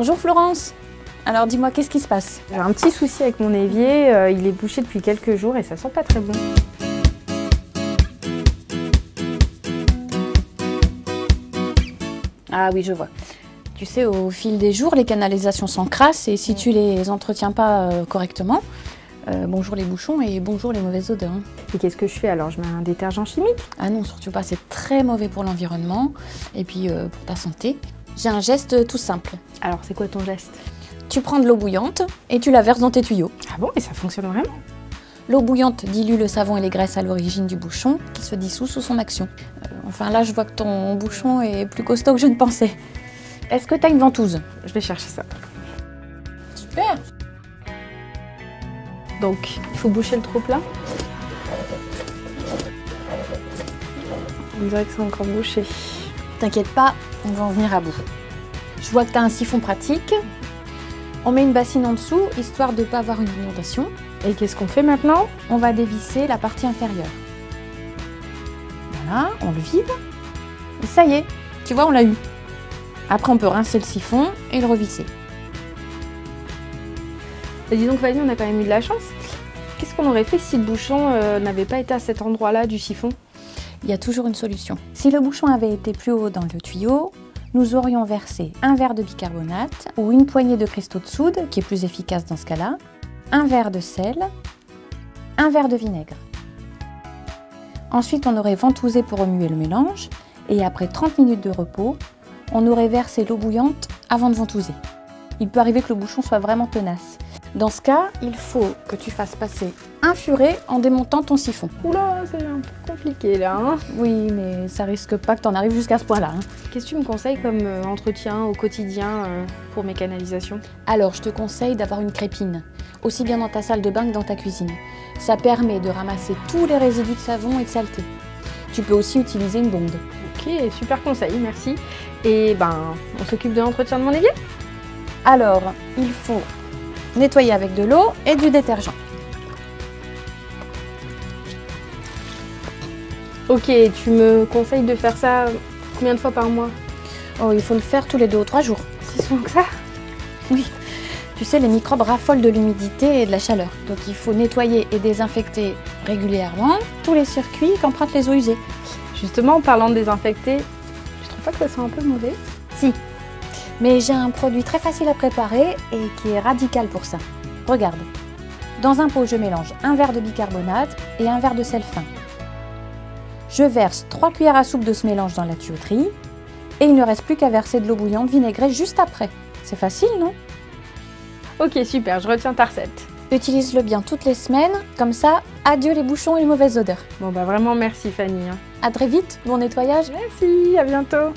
Bonjour Florence. Alors dis-moi, qu'est-ce qui se passe? J'ai un petit souci avec mon évier, il est bouché depuis quelques jours et ça sent pas très bon. Ah oui, je vois. Tu sais, au fil des jours, les canalisations s'encrassent et si tu les entretiens pas correctement, bonjour les bouchons et bonjour les mauvaises odeurs. Hein. Et qu'est-ce que je fais alors? Je mets un détergent chimique? Ah non, surtout pas, c'est très mauvais pour l'environnement et puis pour ta santé. J'ai un geste tout simple. Alors c'est quoi ton geste? Tu prends de l'eau bouillante et tu la verses dans tes tuyaux. Ah bon? Et ça fonctionne vraiment? L'eau bouillante dilue le savon et les graisses à l'origine du bouchon qui se dissout sous son action. Enfin là, je vois que ton bouchon est plus costaud que je ne pensais. Est-ce que tu as une ventouse? Je vais chercher ça. Super! Donc, il faut boucher le trop-plein. On dirait que c'est encore bouché. T'inquiète pas, on va en venir à bout. Je vois que tu as un siphon pratique. On met une bassine en dessous, histoire de ne pas avoir une inondation. Et qu'est-ce qu'on fait maintenant? On va dévisser la partie inférieure. Voilà, on le vide. Et ça y est, tu vois, on l'a eu. Après, on peut rincer le siphon et le revisser. Et dis donc Fanny, on a quand même eu de la chance. Qu'est-ce qu'on aurait fait si le bouchon n'avait pas été à cet endroit-là du siphon? Il y a toujours une solution. Si le bouchon avait été plus haut dans le tuyau, nous aurions versé un verre de bicarbonate ou une poignée de cristaux de soude, qui est plus efficace dans ce cas-là, un verre de sel, un verre de vinaigre. Ensuite, on aurait ventousé pour remuer le mélange et après 30 minutes de repos, on aurait versé l'eau bouillante avant de ventouser. Il peut arriver que le bouchon soit vraiment tenace. Dans ce cas, il faut que tu fasses passer un furet en démontant ton siphon. Oula, c'est un peu compliqué là. Hein? Oui, mais ça risque pas que tu en arrives jusqu'à ce point-là. Hein. Qu'est-ce que tu me conseilles comme entretien au quotidien pour mes canalisations? Alors, je te conseille d'avoir une crépine, aussi bien dans ta salle de bain que dans ta cuisine. Ça permet de ramasser tous les résidus de savon et de saleté. Tu peux aussi utiliser une bonde. Ok, super conseil, merci. Et on s'occupe de l'entretien de mon évier? Alors, il faut nettoyer avec de l'eau et du détergent. Ok, tu me conseilles de faire ça combien de fois par mois? Oh, il faut le faire tous les 2 ou 3 jours. Si souvent que ça? Oui. Tu sais, les microbes raffolent de l'humidité et de la chaleur. Donc il faut nettoyer et désinfecter régulièrement tous les circuits qu'empruntent les eaux usées. Justement, en parlant de désinfecter, tu trouves pas que ça sent un peu mauvais? Si. Mais j'ai un produit très facile à préparer et qui est radical pour ça. Regarde. Dans un pot, je mélange un verre de bicarbonate et un verre de sel fin. Je verse 3 cuillères à soupe de ce mélange dans la tuyauterie et il ne reste plus qu'à verser de l'eau bouillante vinaigrée juste après. C'est facile, non? Ok, super, je retiens ta recette. Utilise-le bien toutes les semaines, comme ça, adieu les bouchons et les mauvaises odeurs. Bon vraiment merci Fanny. À très vite, bon nettoyage. Merci, à bientôt.